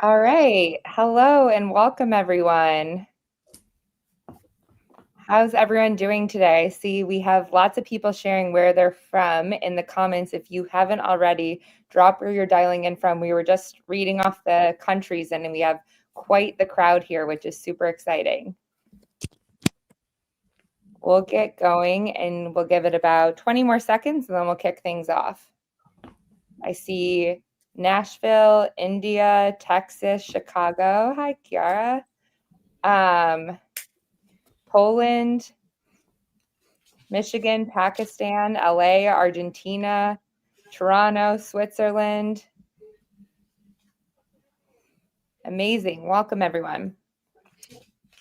All right. Hello and welcome, everyone. How's everyone doing today? See, we have lots of people sharing where they're from in the comments. If you haven't already, drop where you're dialing in from. We were just reading off the countries and we have quite the crowd here, which is super exciting. We'll get going and we'll give it about 20 more seconds and then we'll kick things off. I see Nashville, India, Texas, Chicago. Hi, Kiara. Poland, Michigan, Pakistan, LA, Argentina, Toronto, Switzerland. Amazing. Welcome, everyone.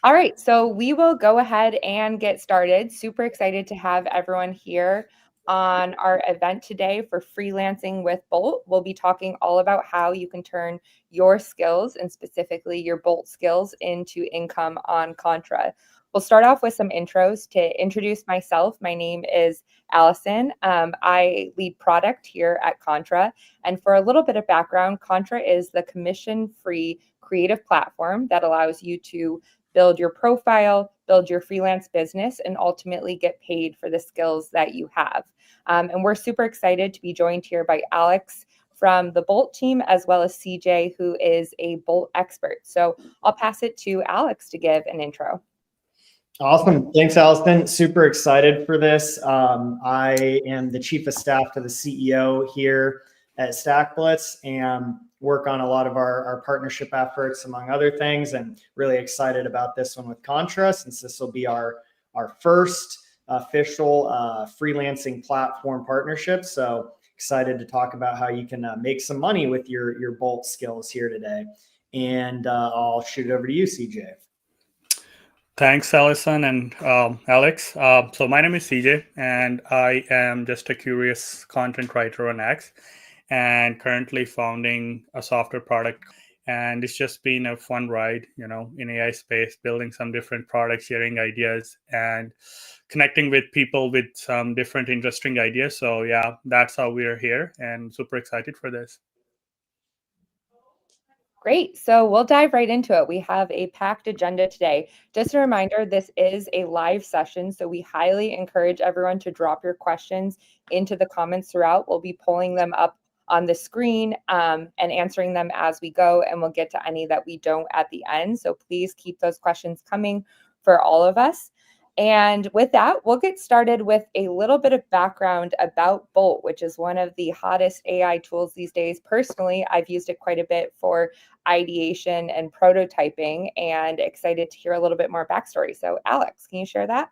All right, so we will go ahead and get started. Super excited to have everyone here on our event today for Freelancing with Bolt. We'll be talking all about how you can turn your skills, and specifically your Bolt skills, into income on Contra. We'll start off with some intros. To introduce myself, my name is Allison. I lead product here at Contra. And for a little bit of background, Contra is the commission-free creative platform that allows you to build your profile, build your freelance business, and ultimately get paid for the skills that you have. And we're super excited to be joined here by Alex from the Bolt team, as well as CJ, who is a Bolt expert. So I'll pass it to Alex to give an intro. Awesome. Thanks, Allison. Super excited for this. I am the chief of staff to the CEO here at StackBlitz and work on a lot of our partnership efforts, among other things, and really excited about this one with Contra, since this will be our first official freelancing platform partnership. So excited to talk about how you can make some money with your Bolt skills here today. And I'll shoot it over to you, CJ. Thanks, Allison and Alex. So my name is CJ, and I am just a curious content writer on X, and currently founding a software product. And it's just been a fun ride, in AI space, building some different products, sharing ideas, and connecting with people with some different interesting ideas. So yeah, that's how we're here, and super excited for this. Great. So we'll dive right into it. We have a packed agenda today. Just a reminder, this is a live session, so we highly encourage everyone to drop your questions into the comments throughout. We'll be pulling them up on the screen and answering them as we go, and we'll get to any that we don't at the end. So please keep those questions coming for all of us. And with that, we'll get started with a little bit of background about Bolt, which is one of the hottest AI tools these days. Personally, I've used it quite a bit for ideation and prototyping, and excited to hear a little bit more backstory. So Alex, can you share that?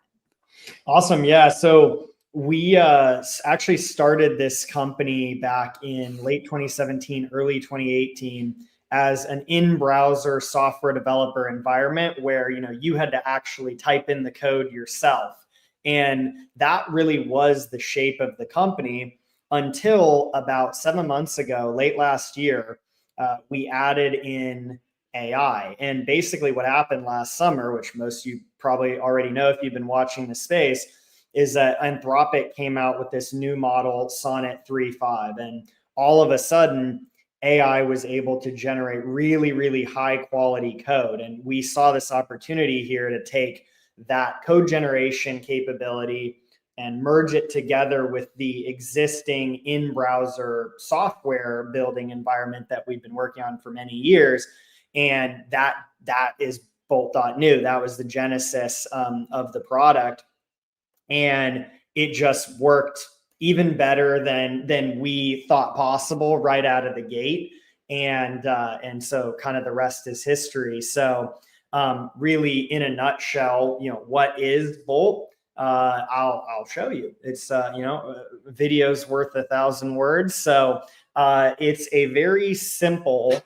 Awesome. Yeah. So we actually started this company back in late 2017, early 2018 as an in-browser software developer environment where you had to actually type in the code yourself. And that really was the shape of the company until about 7 months ago, late last year, we added in AI. And basically what happened last summer, which most of you probably already know if you've been watching the space, is that Anthropic came out with this new model, Sonnet 3.5. And all of a sudden, AI was able to generate really, really high quality code. And we saw this opportunity here to take that code generation capability and merge it together with the existing in-browser software building environment that we've been working on for many years. And that is Bolt.new. That was the genesis of the product. And it just worked even better than we thought possible right out of the gate. And so kind of the rest is history. So really in a nutshell, what is Bolt? I'll show you. It's video's worth 1,000 words. So it's a very simple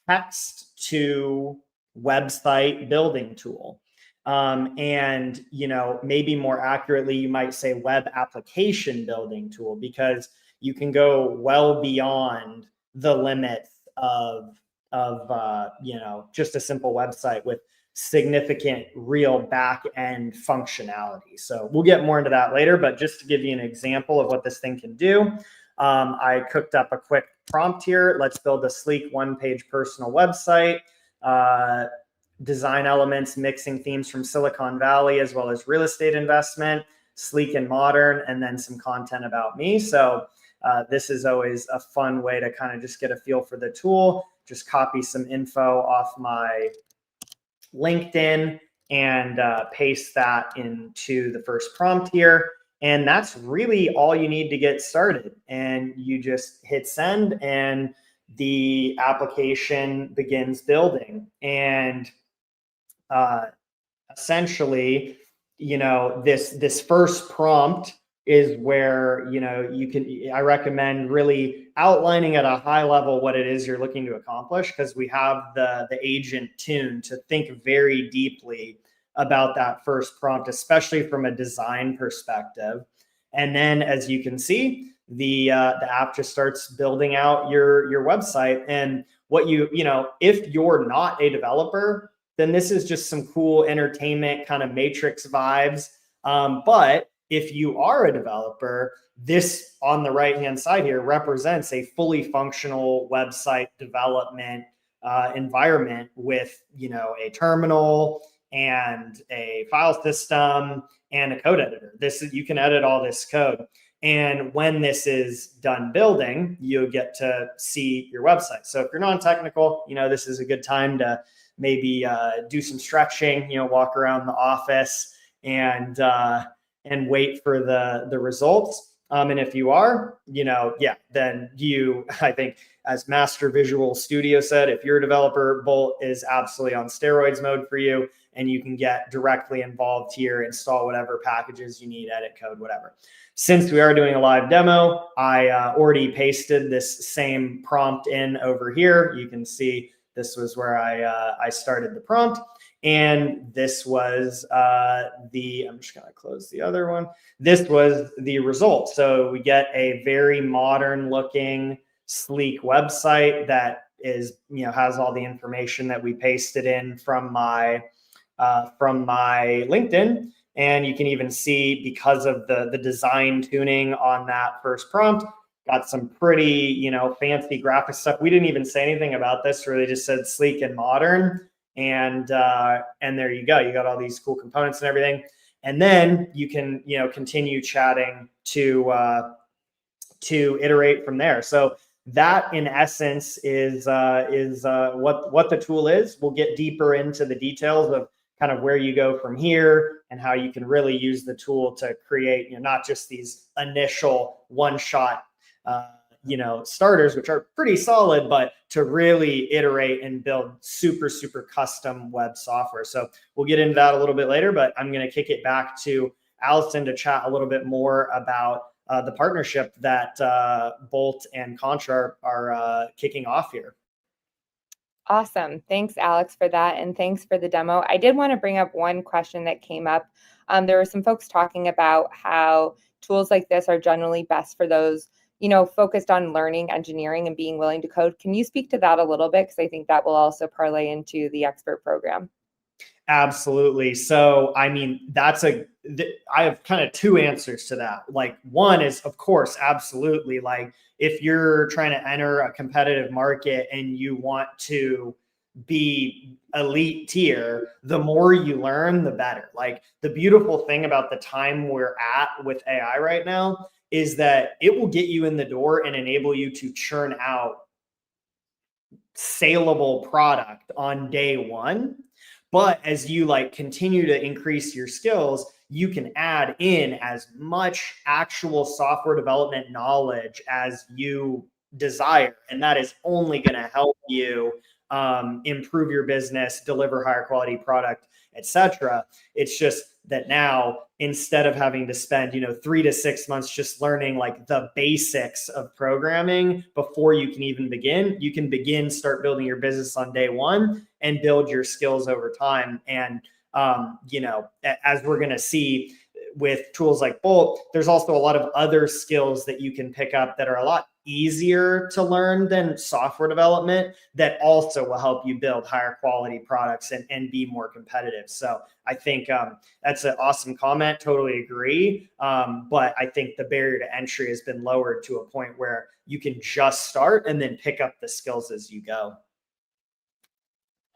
text to website building tool. And maybe more accurately, you might say web application building tool, because you can go well beyond the limits of just a simple website with significant real back end functionality. So we'll get more into that later, but just to give you an example of what this thing can do, I cooked up a quick prompt here. Let's build a sleek one-page personal website. Design elements, mixing themes from Silicon Valley as well as real estate investment, sleek and modern, and then some content about me. So this is always a fun way to kind of just get a feel for the tool. Just copy some info off my LinkedIn and paste that into the first prompt here. And that's really all you need to get started. And you just hit send and the application begins building. And essentially, this first prompt is where, I recommend really outlining at a high level what it is you're looking to accomplish, because we have the agent tuned to think very deeply about that first prompt, especially from a design perspective. And then, as you can see, the app just starts building out your website. And if you're not a developer, then this is just some cool entertainment kind of Matrix vibes. But if you are a developer, this on the right-hand side here represents a fully functional website development environment with, a terminal and a file system and a code editor. You can edit all this code. And when this is done building, you'll get to see your website. So if you're non-technical, this is a good time to maybe do some stretching, walk around the office and wait for the results. And if you are, then I think as Master Visual Studio said, if you're a developer, Bolt is absolutely on steroids mode for you, and you can get directly involved here, install whatever packages you need, edit code, whatever. Since we are doing a live demo, I already pasted this same prompt in over here. You can see this was where I started the prompt. And this was I'm just going to close the other one. This was the result. So we get a very modern looking, sleek website that is, has all the information that we pasted in from my LinkedIn. And you can even see, because of the design tuning on that first prompt, got some pretty, fancy graphic stuff. We didn't even say anything about this, really just said sleek and modern. And there you go. You got all these cool components and everything. And then you can, continue chatting to iterate from there. So that, in essence, is what the tool is. We'll get deeper into the details of kind of where you go from here and how you can really use the tool to create, not just these initial one-shot, starters, which are pretty solid, but to really iterate and build super, super custom web software. So we'll get into that a little bit later, but I'm going to kick it back to Allison to chat a little bit more about the partnership that Bolt and Contra are kicking off here. Awesome. Thanks, Alex, for that. And thanks for the demo. I did want to bring up one question that came up. There were some folks talking about how tools like this are generally best for those, focused on learning engineering and being willing to code. Can you speak to that a little bit? Because I think that will also parlay into the expert program. Absolutely. So, I mean, I have kind of two answers to that. Like, one is, of course, absolutely. Like, if you're trying to enter a competitive market and you want to be elite tier, the more you learn, the better. Like, the beautiful thing about the time we're at with AI right now is that it will get you in the door and enable you to churn out saleable product on day one. But as you continue to increase your skills, you can add in as much actual software development knowledge as you desire. And that is only going to help you improve your business, deliver higher quality product, etc. It's just that now, instead of having to spend 3 to 6 months just learning the basics of programming before you can even begin, you can start building your business on day one and build your skills over time. And as we're going to see, with tools like Bolt, there's also a lot of other skills that you can pick up that are a lot easier to learn than software development that also will help you build higher quality products and be more competitive. So I think that's an awesome comment. Totally agree. But I think the barrier to entry has been lowered to a point where you can just start and then pick up the skills as you go.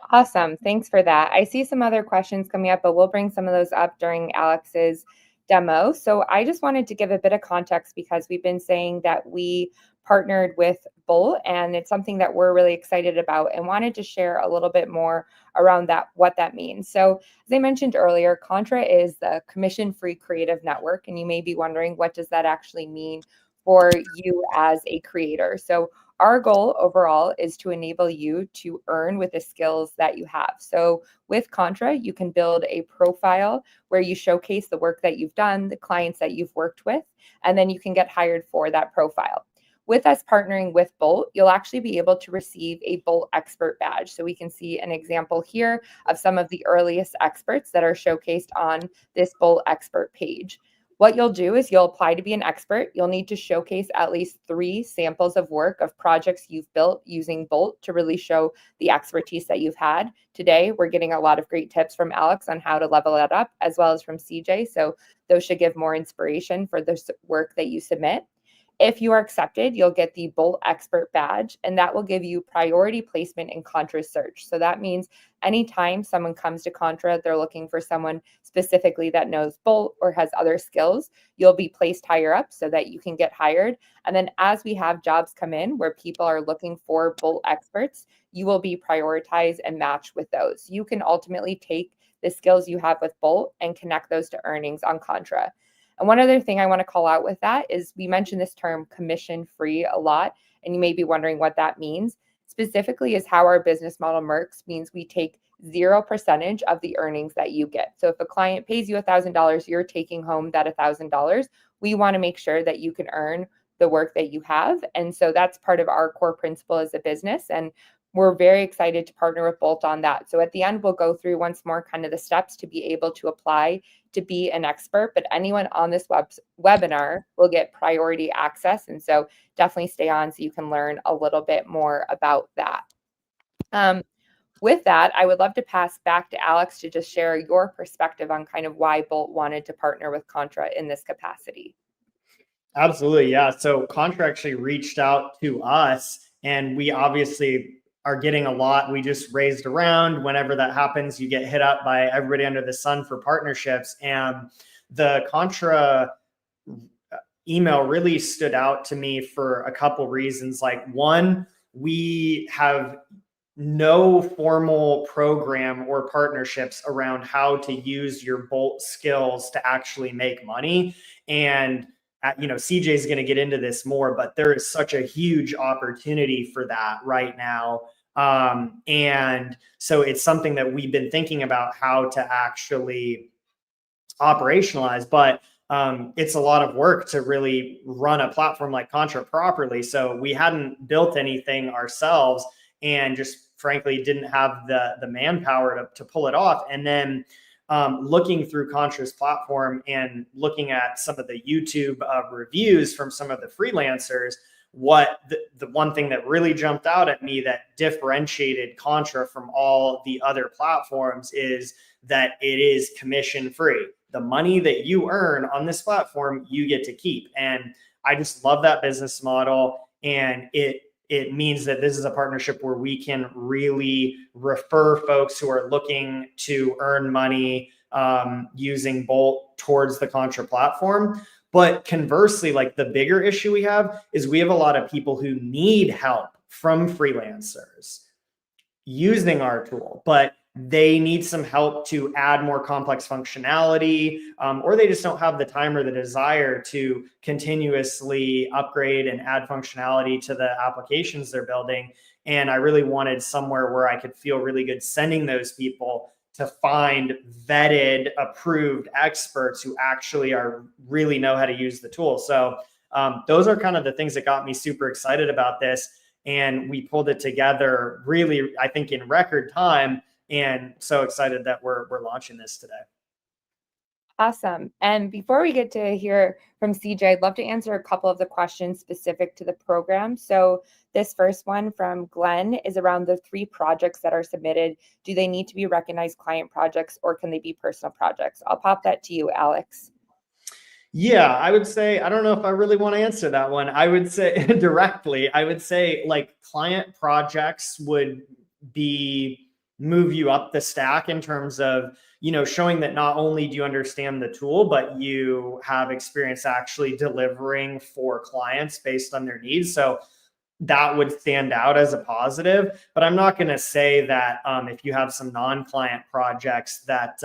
Awesome. Thanks for that. I see some other questions coming up, but we'll bring some of those up during Alex's demo. So I just wanted to give a bit of context because we've been saying that we partnered with Bolt, and it's something that we're really excited about and wanted to share a little bit more around that, what that means. So as I mentioned earlier, Contra is the commission-free creative network, and you may be wondering, what does that actually mean for you as a creator? So our goal overall is to enable you to earn with the skills that you have. So with Contra, you can build a profile where you showcase the work that you've done, the clients that you've worked with, and then you can get hired for that profile. With us partnering with Bolt, you'll actually be able to receive a Bolt expert badge. So we can see an example here of some of the earliest experts that are showcased on this Bolt expert page. What you'll do is you'll apply to be an expert. You'll need to showcase at least 3 samples of work of projects you've built using Bolt to really show the expertise that you've had. Today, we're getting a lot of great tips from Alex on how to level that up, as well as from CJ. So those should give more inspiration for the work that you submit. If you are accepted, you'll get the Bolt Expert badge, and that will give you priority placement in Contra search. So that means anytime someone comes to Contra, they're looking for someone specifically that knows Bolt or has other skills, you'll be placed higher up so that you can get hired. And then as we have jobs come in where people are looking for Bolt experts, you will be prioritized and matched with those. You can ultimately take the skills you have with Bolt and connect those to earnings on Contra. And one other thing I want to call out with that is we mentioned this term commission free a lot, and you may be wondering what that means. Specifically is how our business model works means we take 0% of the earnings that you get. So if a client pays you $1,000, you're taking home that $1,000. We want to make sure that you can earn the work that you have. And so that's part of our core principle as a business. And we're very excited to partner with Bolt on that. So at the end, we'll go through once more kind of the steps to be able to apply to be an expert, but anyone on this webinar will get priority access. And so definitely stay on so you can learn a little bit more about that. With that, I would love to pass back to Alex to just share your perspective on kind of why Bolt wanted to partner with Contra in this capacity. Absolutely. Yeah. So Contra actually reached out to us, and we obviously are getting a lot. We just raised a round. Whenever that happens, you get hit up by everybody under the sun for partnerships. And the Contra email really stood out to me for a couple reasons. Like, one, we have no formal program or partnerships around how to use your Bolt skills to actually make money. And CJ is going to get into this more, but there is such a huge opportunity for that right now. And so it's something that we've been thinking about how to actually operationalize, but it's a lot of work to really run a platform like Contra properly. So we hadn't built anything ourselves and just frankly didn't have the manpower to pull it off. And then looking through Contra's platform and looking at some of the YouTube reviews from some of the freelancers, what the one thing that really jumped out at me that differentiated Contra from all the other platforms is that it is commission free. The money that you earn on this platform, you get to keep. And I just love that business model. And it means that this is a partnership where we can really refer folks who are looking to earn money using Bolt towards the Contra platform. But conversely, like the bigger issue we have is we have a lot of people who need help from freelancers using our tool, but they need some help to add more complex functionality, or they just don't have the time or the desire to continuously upgrade and add functionality to the applications they're building. And I really wanted somewhere where I could feel really good sending those people to find vetted, approved experts who actually really know how to use the tool. So those are kind of the things that got me super excited about this. And we pulled it together really, I think, in record time. And so excited that we're launching this today. Awesome. And before we get to hear from CJ, I'd love to answer a couple of the questions specific to the program. So this first one from Glenn is around the 3 projects that are submitted. Do they need to be recognized client projects or can they be personal projects? I'll pop that to you, Alex. Yeah, I would say, I don't know if I really want to answer that one. I would say directly, I would say like client projects would be move you up the stack in terms of, showing that not only do you understand the tool, but you have experience actually delivering for clients based on their needs. So that would stand out as a positive. But I'm not going to say that if you have some non-client projects that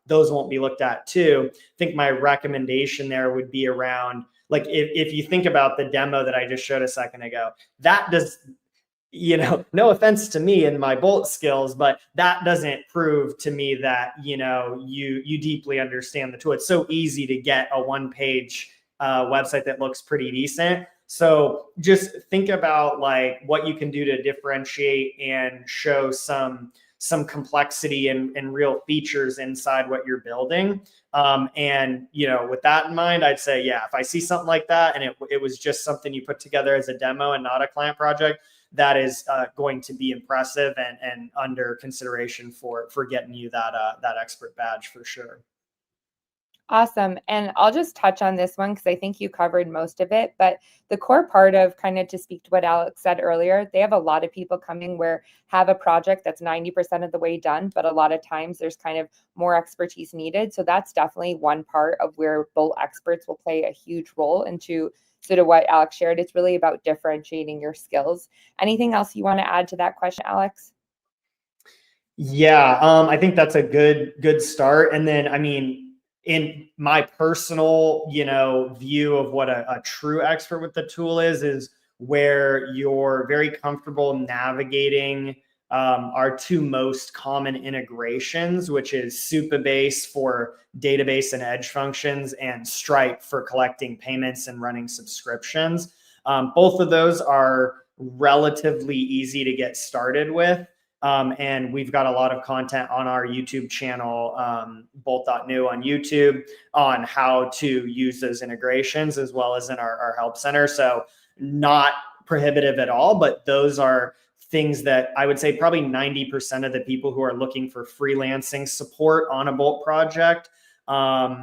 those won't be looked at too. I think my recommendation there would be around, like, if you think about the demo that I just showed a second ago, that does, no offense to me and my Bolt skills, but that doesn't prove to me that, you deeply understand the tool. It's so easy to get a one-page website that looks pretty decent. So just think about like what you can do to differentiate and show some complexity and real features inside what you're building. And, with that in mind, I'd say, yeah, if I see something like that and it was just something you put together as a demo and not a client project, that is going to be impressive and under consideration for getting you that expert badge for sure. Awesome. And I'll just touch on this one because I think you covered most of it. But the core part of, kind of to speak to what Alex said earlier, they have a lot of people coming where have a project that's 90% of the way done, but a lot of times there's kind of more expertise needed. So that's definitely one part of where Bolt experts will play a huge role into sort of what Alex shared. It's really about differentiating your skills. Anything else you want to add to that question, Alex? Yeah, I think that's a good start. And then, I mean, in my personal, view of what a true expert with the tool is where you're very comfortable navigating our 2 most common integrations, which is Supabase for database and edge functions and Stripe for collecting payments and running subscriptions. Both of those are relatively easy to get started with. And we've got a lot of content on our YouTube channel, Bolt.new on YouTube, on how to use those integrations, as well as in our help center. So not prohibitive at all, but those are things that I would say probably 90% of the people who are looking for freelancing support on a Bolt project, at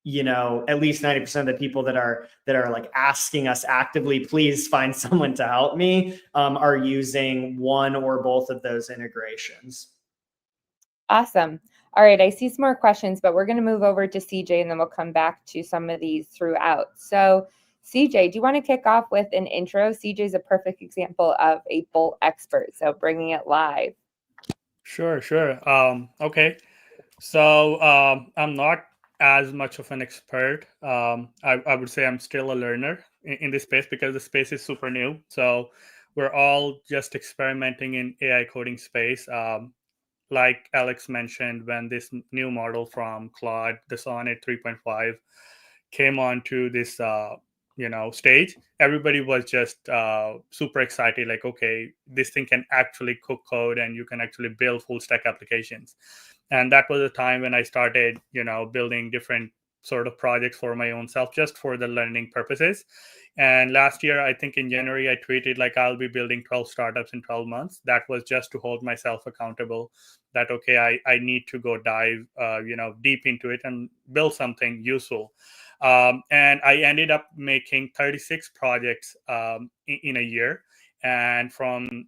least 90% of the people that are like asking us actively, please find someone to help me, are using one or both of those integrations. Awesome. All right, I see some more questions, but we're going to move over to CJ and then we'll come back to some of these throughout. So CJ, do you want to kick off with an intro? CJ is a perfect example of a Bolt expert, so bringing it live. Sure. Okay. So I'm not as much of an expert. I would say I'm still a learner in this space because the space is super new. So we're all just experimenting in AI coding space. Like Alex mentioned, when this new model from Claude, the Sonnet 3.5, came onto this stage, everybody was just super excited, like, okay, this thing can actually cook code and you can actually build full stack applications. And that was a time when I started building different sort of projects for my own self, just for the learning purposes. And last year, I think in January, I tweeted like, I'll be building 12 startups in 12 months. That was just to hold myself accountable, that okay, I need to go dive deep into it and build something useful. And I ended up making 36 projects in a year. And from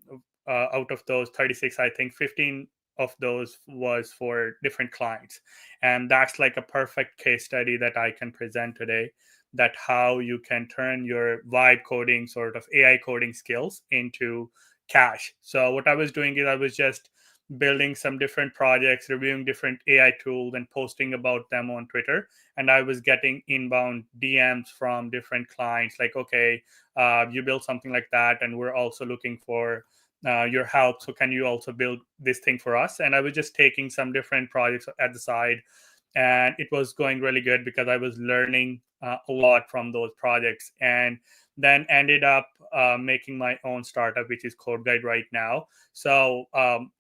out of those 36, I think 15 of those was for different clients. And that's like a perfect case study that I can present today, that how you can turn your vibe coding, sort of AI coding skills into cash. So what I was doing is I was just building some different projects, reviewing different AI tools and posting about them on Twitter. And I was getting inbound DMs from different clients like, okay, you built something like that, and we're also looking for your help. So can you also build this thing for us? And I was just taking some different projects at the side. And it was going really good because I was learning a lot from those projects. And then ended up making my own startup, which is Codeguide right now. So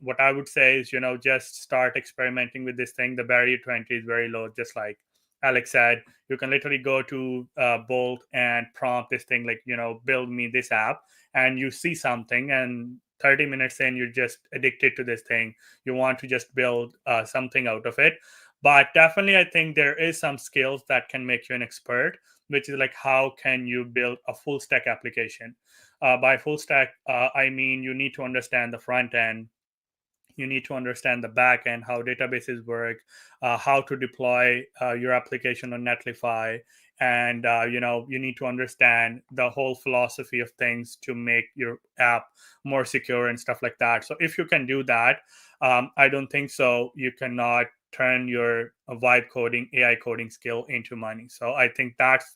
what I would say is, just start experimenting with this thing. The barrier to entry is very low, just like Alex said. You can literally go to Bolt and prompt this thing like, build me this app, and you see something, and 30 minutes in, you're just addicted to this thing. You want to just build something out of it. But definitely, I think there is some skills that can make you an expert, which is like, how can you build a full stack application? By full stack, I mean you need to understand the front end, you need to understand the back end, how databases work, how to deploy your application on Netlify, and you need to understand the whole philosophy of things to make your app more secure and stuff like that. So if you can do that, I don't think so you cannot turn your vibe coding, AI coding skill into money. So I think that's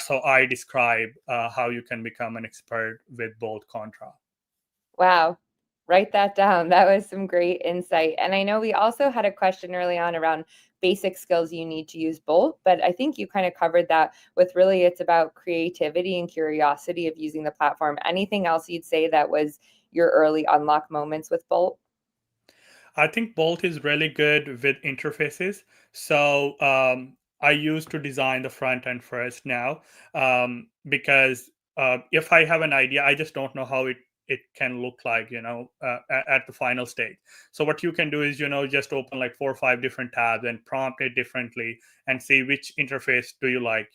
how I describe how you can become an expert with Bolt Contra. Wow. Write that down. That was some great insight. And I know we also had a question early on around basic skills you need to use Bolt, but I think you kind of covered that with really it's about creativity and curiosity of using the platform. Anything else you'd say that was your early unlock moments with Bolt? I think Bolt is really good with interfaces. So I used to design the front end first now, because if I have an idea, I just don't know how it can look like, at the final stage. So what you can do is, just open like 4 or 5 different tabs and prompt it differently and see which interface do you like.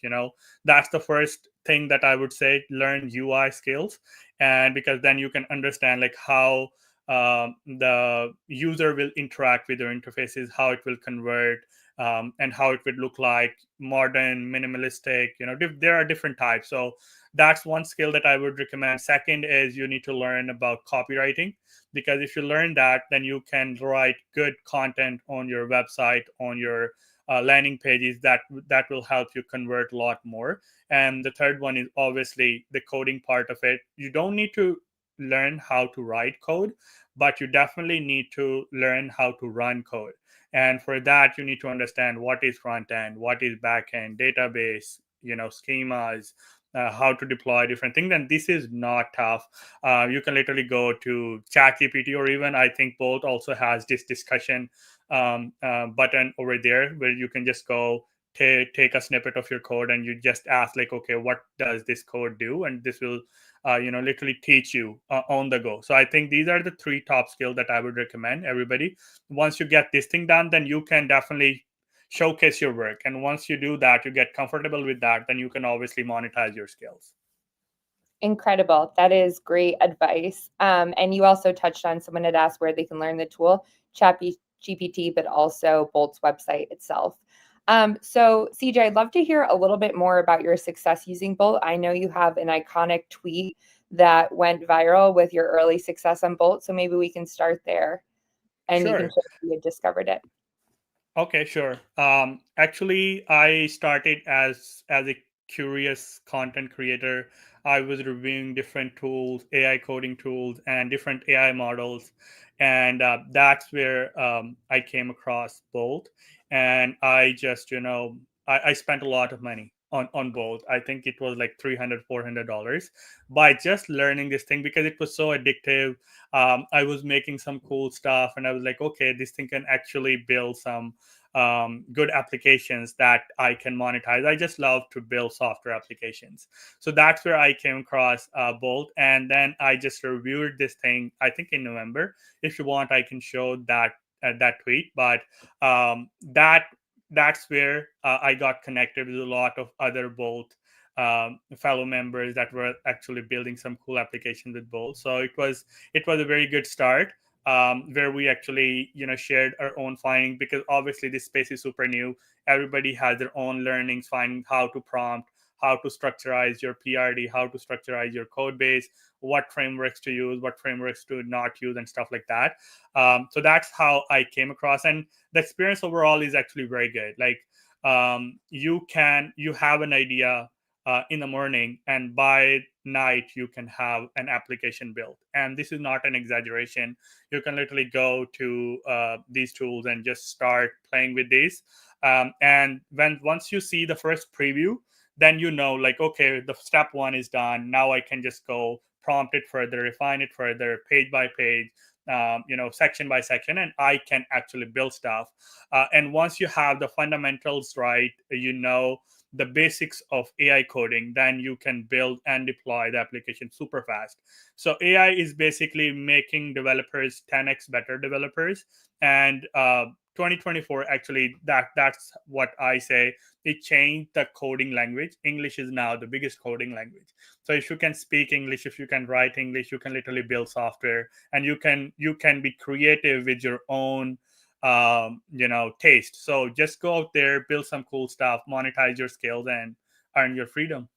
That's the first thing that I would say, learn UI skills. And because then you can understand like how the user will interact with your interfaces, how it will convert, and how it would look like, modern, minimalistic. There are different types. So that's one skill that I would recommend. Second is you need to learn about copywriting, because if you learn that, then you can write good content on your website, on your landing pages that will help you convert a lot more. And the third one is obviously the coding part of it. You don't need to learn how to write code, but you definitely need to learn how to run code. And for that, you need to understand what is front end, what is back end, database, schemas, how to deploy different things. And this is not tough. You can literally go to ChatGPT, or even I think Bolt also has this discussion button over there where you can just go take a snippet of your code and you just ask like, okay, what does this code do? And this will literally teach you on the go. So I think these are the 3 top skills that I would recommend everybody. Once you get this thing done, then you can definitely showcase your work. And once you do that, you get comfortable with that, then you can obviously monetize your skills. Incredible. That is great advice. And you also touched on, someone had asked where they can learn the tool, ChatGPT, but also Bolt's website itself. So CJ, I'd love to hear a little bit more about your success using Bolt. I know you have an iconic tweet that went viral with your early success on Bolt. So maybe we can start there and you can Sure. share how you discovered it. Okay, sure. Actually, I started as a curious content creator. I was reviewing different tools, AI coding tools, and different AI models, and that's where I came across Bolt. And I just, I spent a lot of money on Bolt. I think it was like $300-$400 by just learning this thing, because it was so addictive. I was making some cool stuff, and I was like, okay, this thing can actually build some good applications that I can monetize. I just love to build software applications. So that's where I came across Bolt. And then I just reviewed this thing, I think in November. If you want, I can show that tweet. But that's where I got connected with a lot of other Bolt fellow members that were actually building some cool applications with Bolt. So it was a very good start, where we actually shared our own findings, because obviously this space is super new. Everybody has their own learnings, finding how to prompt, how to structurize your PRD, how to structurize your code base, what frameworks to use, what frameworks to not use, and stuff like that. So that's how I came across, and the experience overall is actually very good. Like you have an idea in the morning, and by night you can have an application built. And this is not an exaggeration. You can literally go to these tools and just start playing with these. And once you see the first preview, then like, okay, the step one is done. Now I can just go prompt it further, refine it further, page by page, section by section, and I can actually build stuff. And once you have the fundamentals right, the basics of AI coding, then you can build and deploy the application super fast. So AI is basically making developers 10x better developers. And 2024, actually, that's what I say. It changed the coding language. English is now the biggest coding language. So if you can speak English, if you can write English, you can literally build software, and you can be creative with your own taste. So just go out there, build some cool stuff, monetize your skills, and earn your freedom.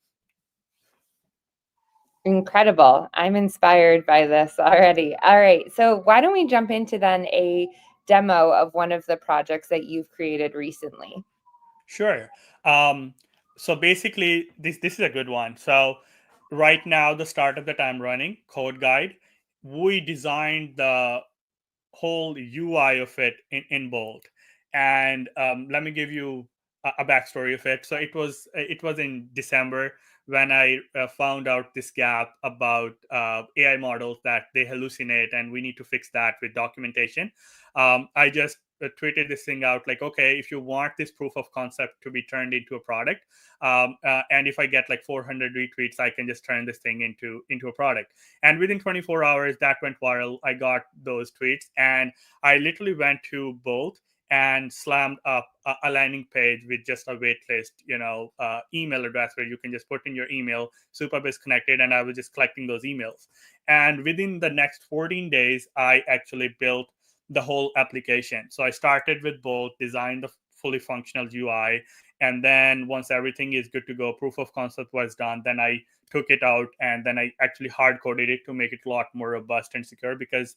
Incredible. I'm inspired by this already. All right. So why don't we jump into then a demo of one of the projects that you've created recently? Sure. So basically, this is a good one. So right now, the startup that I'm running, Codeguide, we designed the whole UI of it in Bolt. And let me give you a backstory of it. So it was in December when I found out this gap about AI models, that they hallucinate, and we need to fix that with documentation. I just tweeted this thing out, like, okay, if you want this proof of concept to be turned into a product, and if I get like 400 retweets, I can just turn this thing into a product. And within 24 hours, that went viral. I got those tweets, and I literally went to Bolt and slammed up a landing page with just a waitlist, email address where you can just put in your email. Superb is connected, and I was just collecting those emails. And within the next 14 days, I actually built the whole application. So I started with Bolt, designed the fully functional UI, and then once everything is good to go, proof of concept was done, then I took it out, and then I actually hard coded it to make it a lot more robust and secure, because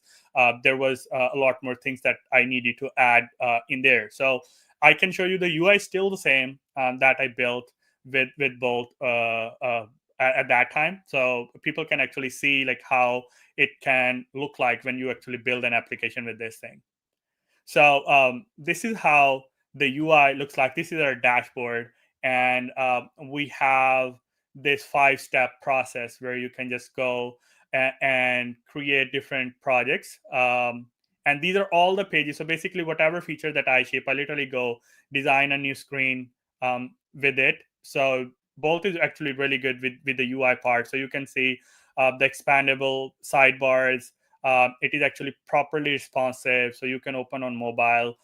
there was a lot more things that I needed to add in there. So I can show you the UI still the same that I built with Bolt at that time. So people can actually see like how it can look like when you actually build an application with this thing. So this is how the UI looks like. This is our dashboard, and we have this 5-step process where you can just go and create different projects. And these are all the pages. So basically, whatever feature that I shape, I literally go design a new screen with it. So Bolt is actually really good with the UI part. So you can see the expandable sidebars. It is actually properly responsive, so you can open on mobile,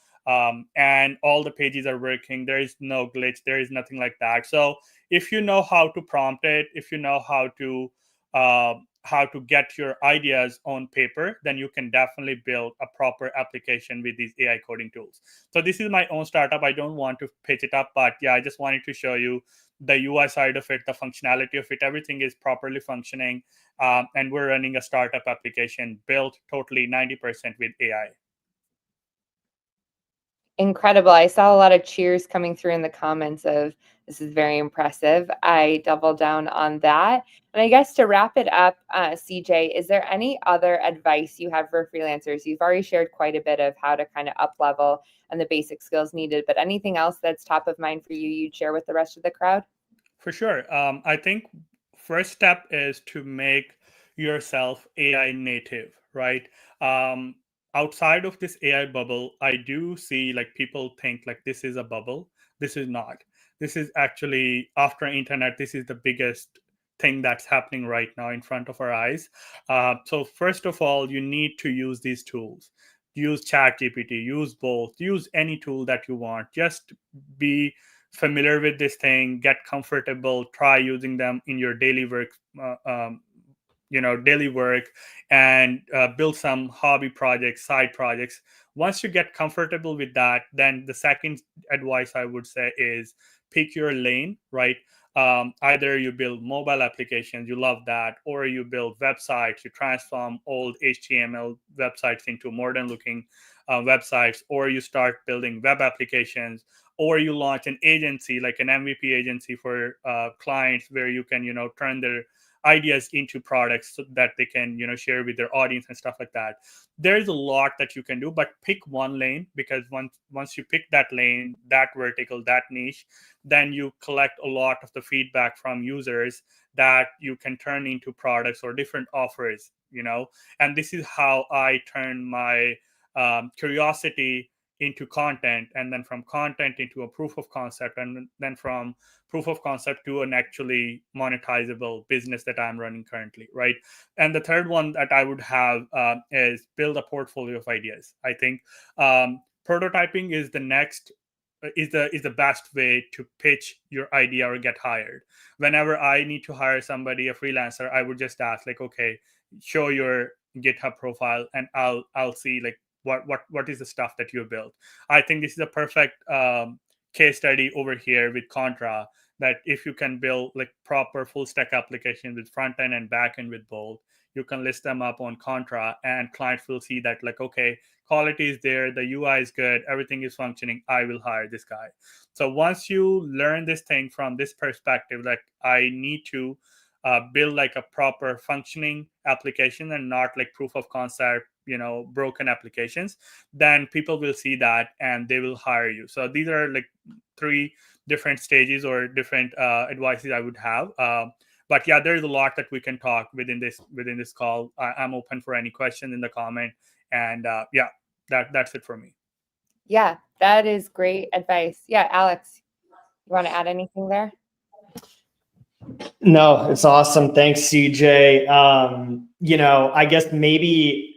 and all the pages are working. There is no glitch. There is nothing like that. So if you know how to prompt it, if you know how to get your ideas on paper, then you can definitely build a proper application with these AI coding tools. So this is my own startup. I don't want to pitch it up, but yeah, I just wanted to show you the UI side of it, the functionality of it. Everything is properly functioning. And we're running a startup application built totally 90% with AI. Incredible. I saw a lot of cheers coming through in the comments of this is very impressive. I doubled down on that. And I guess to wrap it up, CJ, is there any other advice you have for freelancers? You've already shared quite a bit of how to kind of up level and the basic skills needed, but anything else that's top of mind for you you'd share with the rest of the crowd? For sure. I think first step is to make yourself AI native, right? Outside of this AI bubble, I do see like people think like this is a bubble. This is not. This is actually, after internet, this is the biggest thing that's happening right now in front of our eyes. So first of all, you need to use these tools. Use ChatGPT, use Bolt, use any tool that you want. Just be familiar with this thing, get comfortable, try using them in your daily work, daily work, and build some hobby projects, side projects. Once you get comfortable with that, then the second advice I would say is pick your lane, right? Either you build mobile applications, you love that, or you build websites, you transform old HTML websites into modern looking websites, or you start building web applications, or you launch an agency like an MVP agency for clients where you can turn their ideas into products so that they can, share with their audience and stuff like that. There's a lot that you can do, but pick one lane, because once you pick that lane, that vertical, that niche, then you collect a lot of the feedback from users that you can turn into products or different offers, and this is how I turn my curiosity into content, and then from content into a proof of concept, and then from proof of concept to an actually monetizable business that I'm running currently, right? And the third one that I would have is build a portfolio of ideas. I think prototyping is the next is the best way to pitch your idea or get hired. Whenever I need to hire somebody, a freelancer, I would just ask like, okay, show your GitHub profile, and I'll see like what is the stuff that you built. I think this is a perfect case study over here with Contra, that if you can build like proper full stack application with front end and back end with both, you can list them up on Contra, and clients will see that like, okay, quality is there, the UI is good, everything is functioning, I will hire this guy. So once you learn this thing from this perspective, like I need to build like a proper functioning application and not like proof of concept, broken applications, then people will see that and they will hire you. So these are like 3 different stages or different advices I would have. But yeah, there's a lot that we can talk within this call. I'm open for any question in the comment, and yeah, that's it for me. Yeah, that is great advice. Yeah, Alex, you want to add anything there? No, it's awesome. Thanks, CJ. I guess maybe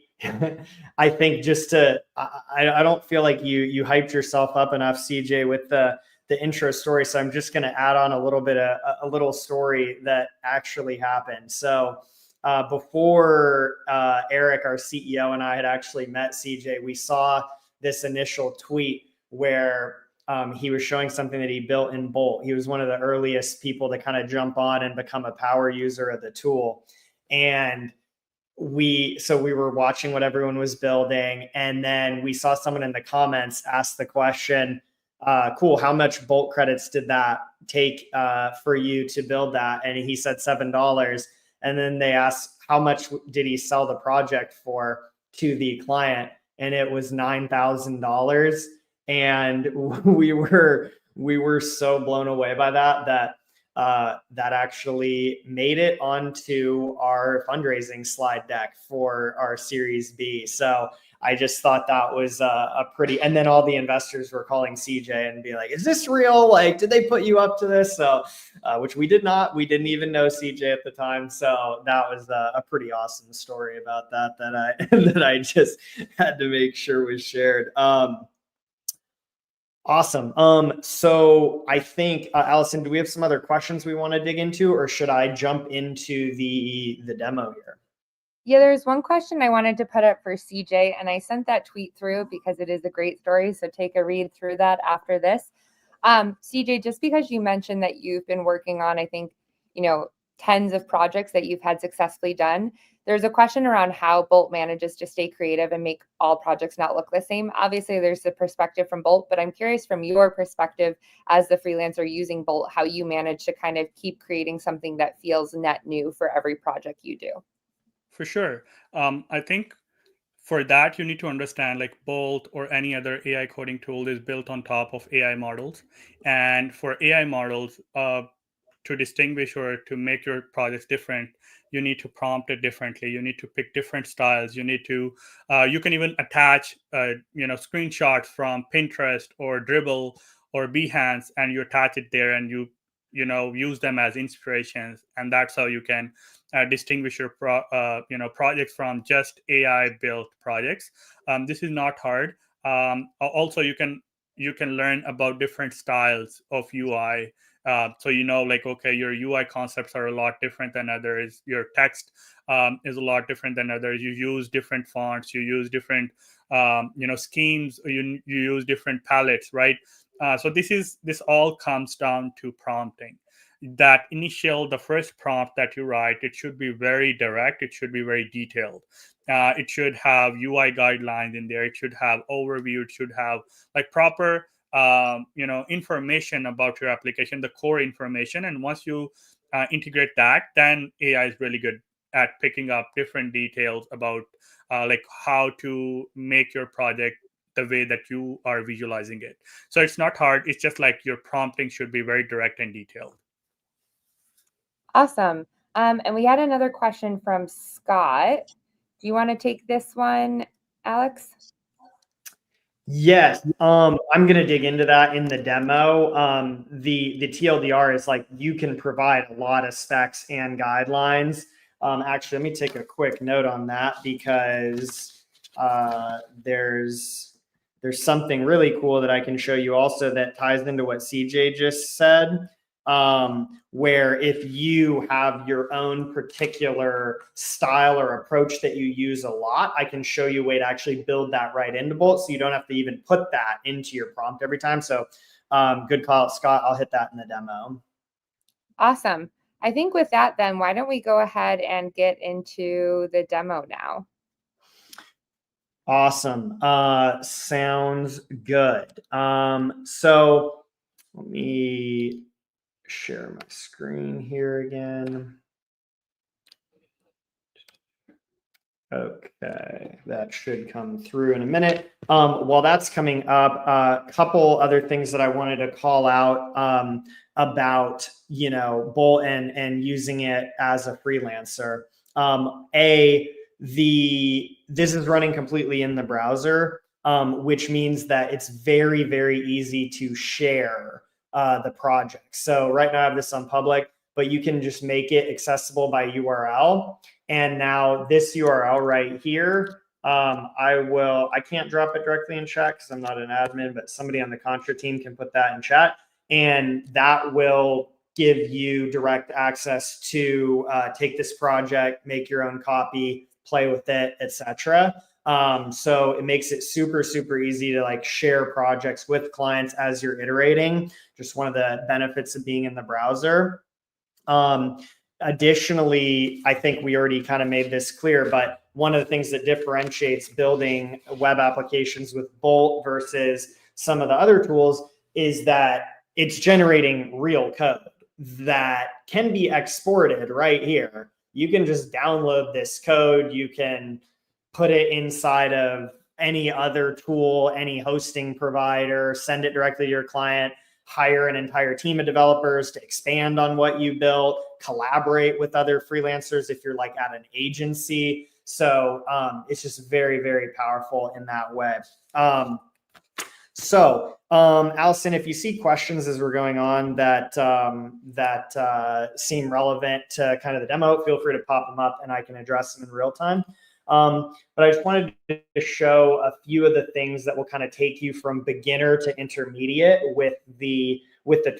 I think just I don't feel like you hyped yourself up enough, CJ, with the intro story. So I'm just going to add on a little bit of a little story that actually happened. So before Eric, our CEO, and I had actually met CJ, we saw this initial tweet where he was showing something that he built in Bolt. He was one of the earliest people to kind of jump on and become a power user of the tool. And we were watching what everyone was building. And then we saw someone in the comments ask the question, cool, how much Bolt credits did that take for you to build that? And he said $7. And then they asked, how much did he sell the project for to the client? And it was $9,000. And we were so blown away by that actually made it onto our fundraising slide deck for our Series B. So I just thought that was a pretty, and then all the investors were calling CJ and be like, is this real? Like, did they put you up to this? So, which we did not, we didn't even know CJ at the time. So that was a pretty awesome story about that I just had to make sure was shared. Awesome. So I think, Allison, do we have some other questions we want to dig into, or should I jump into the demo here? Yeah, there's one question I wanted to put up for CJ, and I sent that tweet through because it is a great story. So take a read through that after this. CJ, just because you mentioned that you've been working on, I think, tens of projects that you've had successfully done, there's a question around how Bolt manages to stay creative and make all projects not look the same. Obviously, there's the perspective from Bolt, but I'm curious from your perspective as the freelancer using Bolt, how you manage to kind of keep creating something that feels net new for every project you do. For sure. I think for that, you need to understand like Bolt or any other AI coding tool is built on top of AI models. And for AI models, to distinguish or to make your projects different, you need to prompt it differently. You need to pick different styles. You need to, you can even attach, screenshots from Pinterest or Dribble or Behance, and you attach it there, and you use them as inspirations. And that's how you can distinguish your projects from just AI built projects. This is not hard. Also, you can learn about different styles of UI. So like, okay, your UI concepts are a lot different than others. Your text is a lot different than others. You use different fonts. You use different schemes. You use different palettes, right? So this all comes down to prompting. That the first prompt that you write, it should be very direct. It should be very detailed. It should have UI guidelines in there. It should have overview. It should have like proper information about your application, the core information. And once you integrate that, then AI is really good at picking up different details about like how to make your project the way that you are visualizing it. So it's not hard. It's just like your prompting should be very direct and detailed. Awesome. And we had another question from Scott. Do you want to take this one, Alex? Yes, I'm going to dig into that in the demo. The TLDR is like you can provide a lot of specs and guidelines. Actually, let me take a quick note on that because there's something really cool that I can show you also that ties into what CJ just said. Where if you have your own particular style or approach that you use a lot, I can show you a way to actually build that right into Bolt so you don't have to even put that into your prompt every time. So good call, Scott. I'll hit that in the demo. Awesome. I think with that, then, why don't we go ahead and get into the demo now? Awesome. Sounds good. So let me share my screen here again. Okay, that should come through in a minute. While that's coming up, a couple other things that I wanted to call out about, Bolt and using it as a freelancer. This is running completely in the browser, which means that it's very, very easy to share the project. So right now I have this on public, but you can just make it accessible by URL. And now this URL right here, I can't drop it directly in chat because I'm not an admin, but somebody on the Contra team can put that in chat. And that will give you direct access to take this project, make your own copy, play with it, etc. So it makes it super, super easy to like share projects with clients as you're iterating. Just one of the benefits of being in the browser. Additionally, I think we already kind of made this clear, but one of the things that differentiates building web applications with Bolt versus some of the other tools is that it's generating real code that can be exported right here. You can just download this code. You can put it inside of any other tool, any hosting provider, send it directly to your client, hire an entire team of developers to expand on what you built, collaborate with other freelancers if you're like at an agency. So it's just very, very powerful in that way. Allison, if you see questions as we're going on that seem relevant to kind of the demo, feel free to pop them up and I can address them in real time. But I just wanted to show a few of the things that will kind of take you from beginner to intermediate with the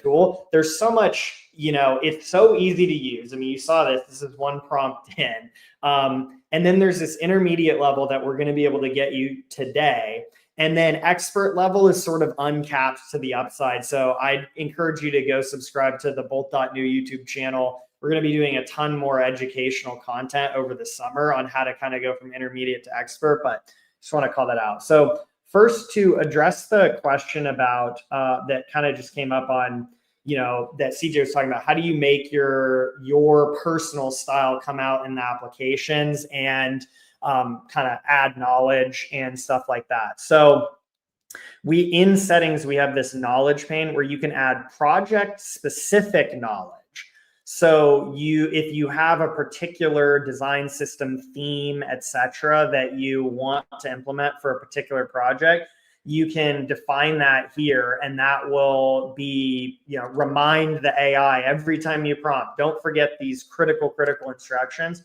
tool. There's so much, it's so easy to use. I mean, you saw this is one prompt in. And then there's this intermediate level that we're going to be able to get you today. And then expert level is sort of uncapped to the upside. So I'd encourage you to go subscribe to the Bolt.new YouTube channel. We're going to be doing a ton more educational content over the summer on how to kind of go from intermediate to expert, but just want to call that out. So first, to address the question about that kind of just came up on, that CJ was talking about, how do you make your personal style come out in the applications and kind of add knowledge and stuff like that. So in settings, we have this knowledge pane where you can add project specific knowledge. So if you have a particular design system theme, etc., that you want to implement for a particular project, you can define that here, and that will be, remind the AI every time you prompt. Don't forget these critical instructions.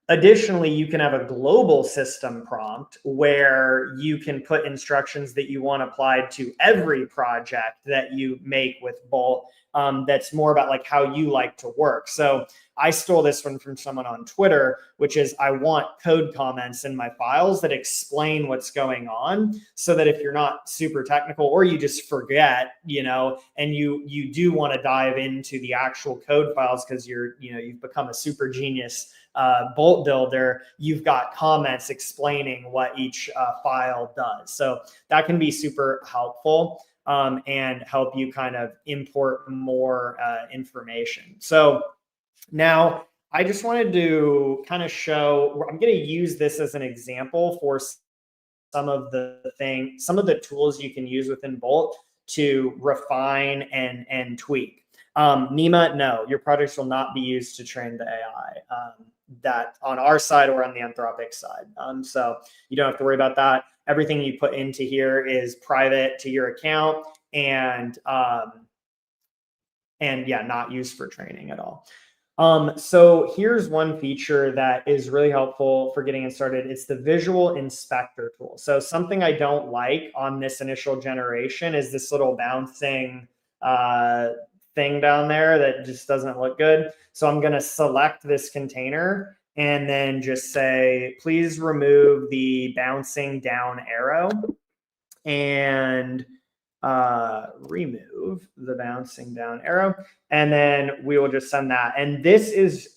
Additionally, you can have a global system prompt where you can put instructions that you want applied to every project that you make with Bolt. That's more about like how you like to work. So I stole this one from someone on Twitter, which is I want code comments in my files that explain what's going on, so that if you're not super technical or you just forget, and you do want to dive into the actual code files because you've become a super genius Bolt builder, you've got comments explaining what each file does. So that can be super helpful and help you kind of import more information. So Now, I just wanted to kind of show, I'm going to use this as an example for some of the tools you can use within Bolt to refine and tweak. Nima, no, your projects will not be used to train the AI. That on our side or on the Anthropic side. So you don't have to worry about that. Everything you put into here is private to your account and yeah, not used for training at all. So here's one feature that is really helpful for getting it started. It's the visual inspector tool. So something I don't like on this initial generation is this little bouncing thing down there that just doesn't look good. So I'm going to select this container and then just say, please remove the bouncing down arrow and remove the bouncing down arrow. And then we will just send that. And this is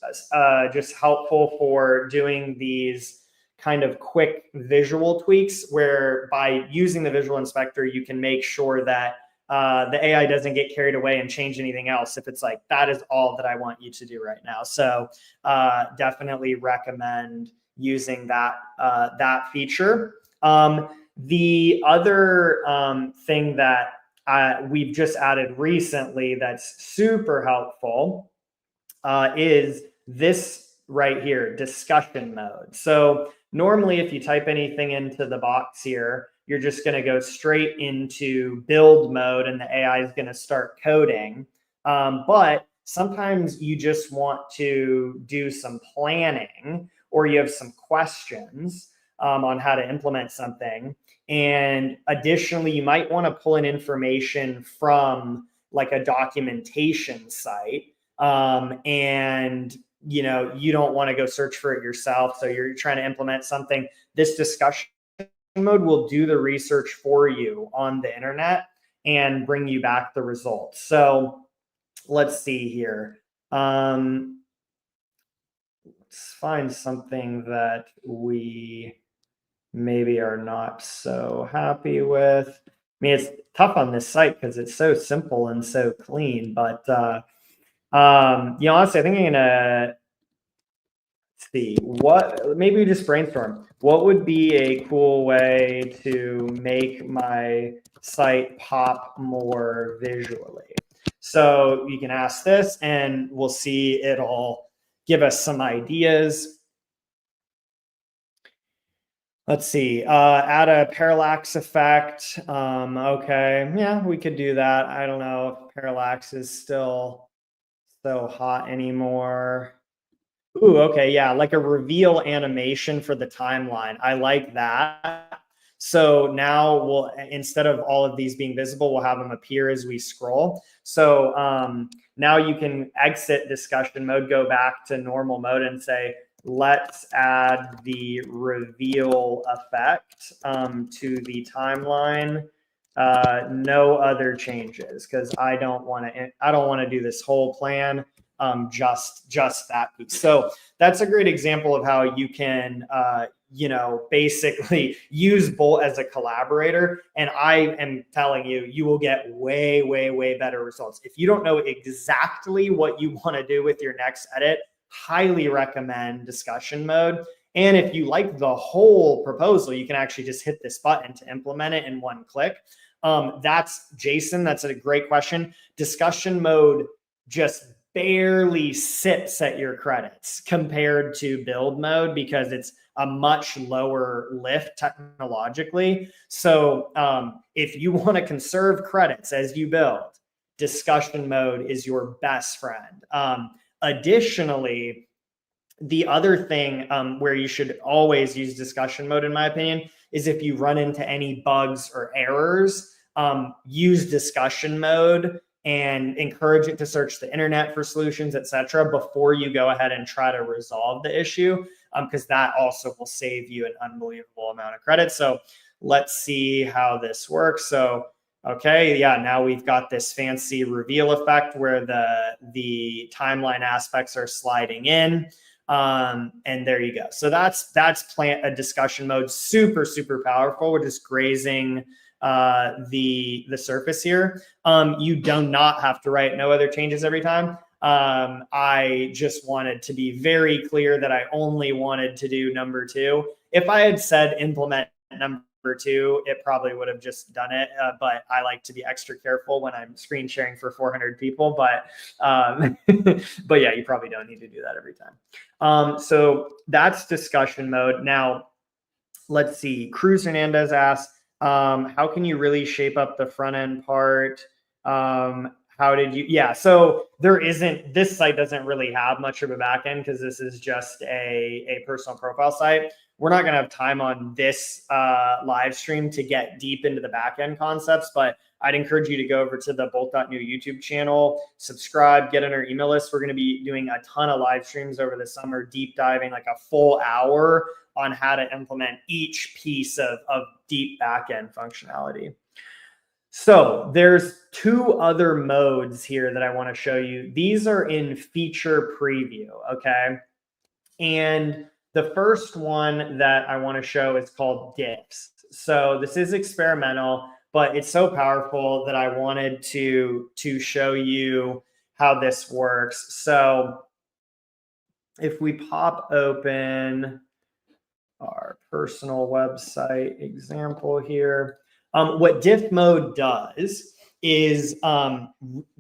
just helpful for doing these kind of quick visual tweaks where by using the visual inspector, you can make sure that the AI doesn't get carried away and change anything else if it's like, that is all that I want you to do right now. So definitely recommend using that, that feature. The other thing that we've just added recently that's super helpful is this right here, discussion mode. So normally if you type anything into the box here, you're just going to go straight into build mode and the AI is going to start coding. But sometimes you just want to do some planning or you have some questions on how to implement something. And additionally, you might want to pull in information from like a documentation site. And you don't want to go search for it yourself. So you're trying to implement something. This discussion mode will do the research for you on the internet and bring you back the results. So let's see here. Let's find something that we maybe are not so happy with. I mean, it's tough on this site because it's so simple and so clean, but honestly, I think I'm gonna see maybe we just brainstorm. What would be a cool way to make my site pop more visually? So you can ask this and we'll see, it'll give us some ideas. Let's see, add a parallax effect. Okay, yeah, we could do that. I don't know if parallax is still so hot anymore. Ooh, okay, yeah, like a reveal animation for the timeline. I like that. So now we'll, instead of all of these being visible, we'll have them appear as we scroll. So now you can exit discussion mode, go back to normal mode and say, let's add the reveal effect to the timeline. No other changes because I don't want to do this whole plan. Just that piece. So that's a great example of how you can basically use Bolt as a collaborator. And I am telling you, you will get way, way, way better results. If you don't know exactly what you want to do with your next edit, highly recommend discussion mode. And if you like the whole proposal, you can actually just hit this button to implement it in one click. That's Jason. That's a great question. Discussion mode just barely sits at your credits compared to build mode because it's a much lower lift technologically. So if you want to conserve credits as you build, discussion mode is your best friend. Additionally, the other thing where you should always use discussion mode, in my opinion, is if you run into any bugs or errors, use discussion mode and encourage it to search the internet for solutions, etc., before you go ahead and try to resolve the issue, because that also will save you an unbelievable amount of credit. So let's see how this works. So okay, yeah, now we've got this fancy reveal effect where the timeline aspects are sliding in. And there you go. So that's a discussion mode, super, super powerful. We're just grazing the surface here. You do not have to write no other changes every time. I just wanted to be very clear that I only wanted to do number 2. If I had said implement number 2, it probably would have just done it. But I like to be extra careful when I'm screen sharing for 400 people. But but yeah, you probably don't need to do that every time. So that's discussion mode. Now, let's see. Cruz Hernandez asked, how can you really shape up the front end part? How did you? Yeah, so this site doesn't really have much of a back end because this is just a personal profile site. We're not going to have time on this live stream to get deep into the back end concepts, but I'd encourage you to go over to the Bolt.new YouTube channel, subscribe, get on our email list. We're going to be doing a ton of live streams over the summer, deep diving like a full hour on how to implement each piece of deep backend functionality. So there's 2 other modes here that I want to show you. These are in feature preview, okay? And the first one that I want to show is called diffs. So this is experimental, but it's so powerful that I wanted to show you how this works. So if we pop open our personal website example here, what Diff Mode does is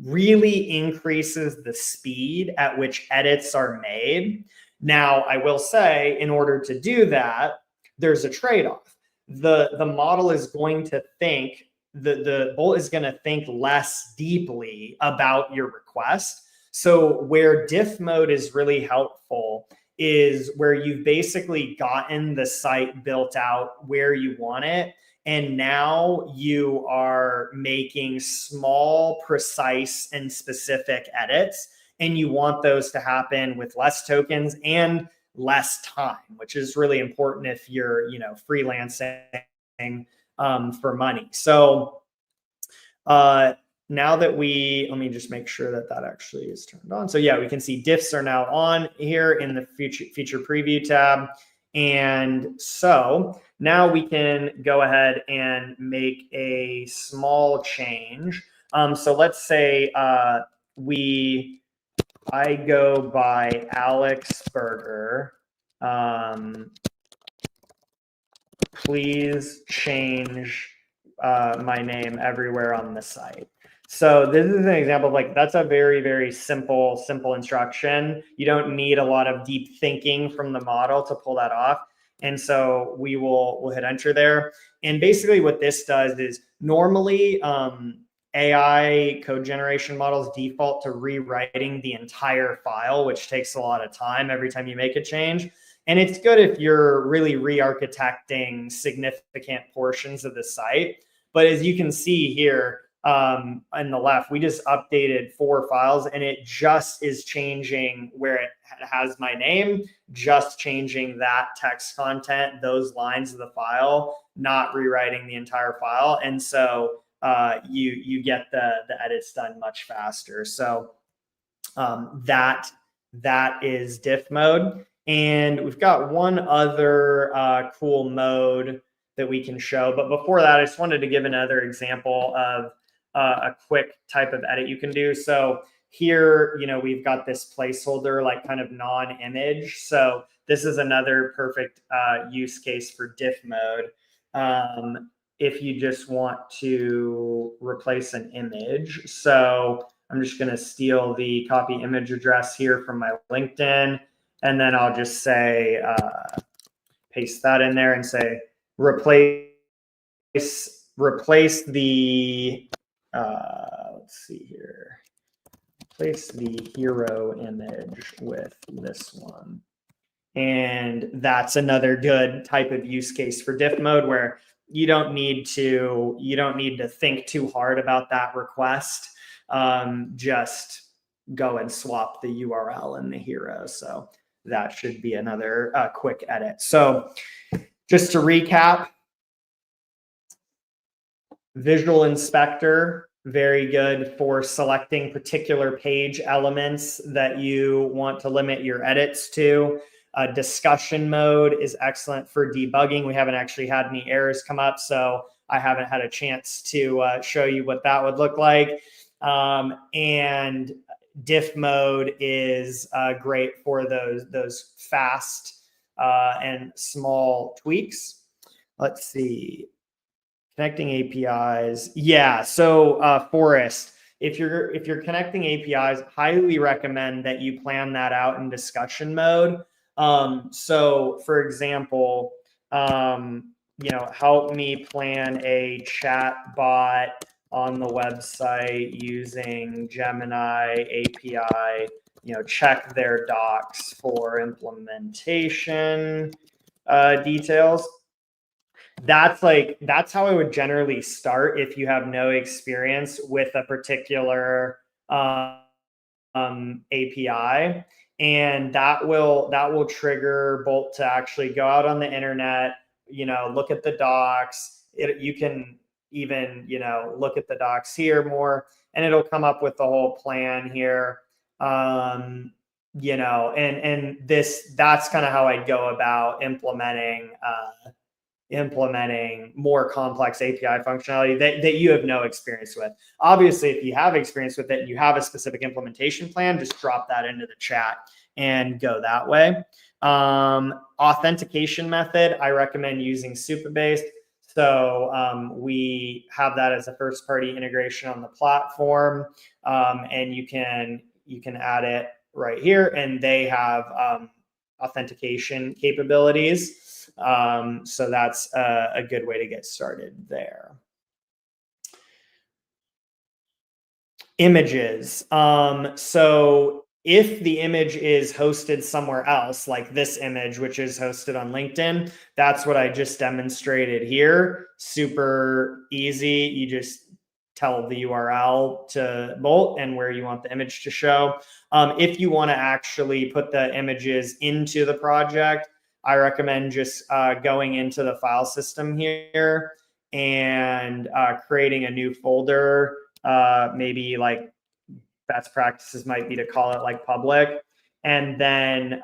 really increases the speed at which edits are made. Now, I will say, in order to do that, there's a trade-off. The model is going to think, the Bolt is going to think less deeply about your request. So where Diff Mode is really helpful is where you've basically gotten the site built out where you want it. And now you are making small, precise, and specific edits. And you want those to happen with less tokens and less time, which is really important if you're, freelancing for money. So now that let me just make sure that actually is turned on. So yeah, we can see diffs are now on here in the feature preview tab. And so now we can go ahead and make a small change. So let's say I go by Alex Berger. Please change my name everywhere on the site. So this is an example of that's a very, very simple instruction. You don't need a lot of deep thinking from the model to pull that off. And so we'll hit enter there. And basically what this does is normally AI code generation models default to rewriting the entire file, which takes a lot of time every time you make a change. And it's good if you're really re-architecting significant portions of the site. But as you can see here on the left, we just updated 4 files and it just is changing where it has my name, just changing that text content, those lines of the file, not rewriting the entire file. And so you get the edits done much faster. So that is Diff Mode. And we've got one other cool mode that we can show. But before that, I just wanted to give another example of a quick type of edit you can do. So here, we've got this placeholder, like kind of non-image. So this is another perfect use case for Diff Mode. If you just want to replace an image. So I'm just going to steal the copy image address here from my LinkedIn. And then I'll just say, paste that in there and say, replace the, let's see here, replace the hero image with this one. And that's another good type of use case for Diff Mode where you don't need to think too hard about that request. Just go and swap the URL and the hero. So that should be another quick edit. So just to recap, Visual Inspector, very good for selecting particular page elements that you want to limit your edits to. Discussion mode is excellent for debugging. We haven't actually had any errors come up, so I haven't had a chance to show you what that would look like. And Diff Mode is great for those fast and small tweaks. Let's see. Connecting APIs. Yeah. So Forrest, if you're connecting APIs, highly recommend that you plan that out in discussion mode. So for example, help me plan a chat bot on the website using Gemini API, check their docs for implementation details. That's how I would generally start if you have no experience with a particular API, and that will trigger Bolt to actually go out on the internet, look at the docs. You can even look at the docs here more, and it'll come up with the whole plan here. And that's kind of how I'd go about implementing more complex API functionality that you have no experience with. Obviously, if you have experience with it and you have a specific implementation plan, just drop that into the chat and go that way. Authentication method, I recommend using Supabase. So we have that as a first-party integration on the platform, and you can add it right here, and they have authentication capabilities. So that's a good way to get started there. Images. So if the image is hosted somewhere else, like this image, which is hosted on LinkedIn, that's what I just demonstrated here. Super easy. You just tell the URL to Bolt and where you want the image to show. If you want to actually put the images into the project, I recommend just going into the file system here and creating a new folder. Maybe like best practices might be to call it like public. And then,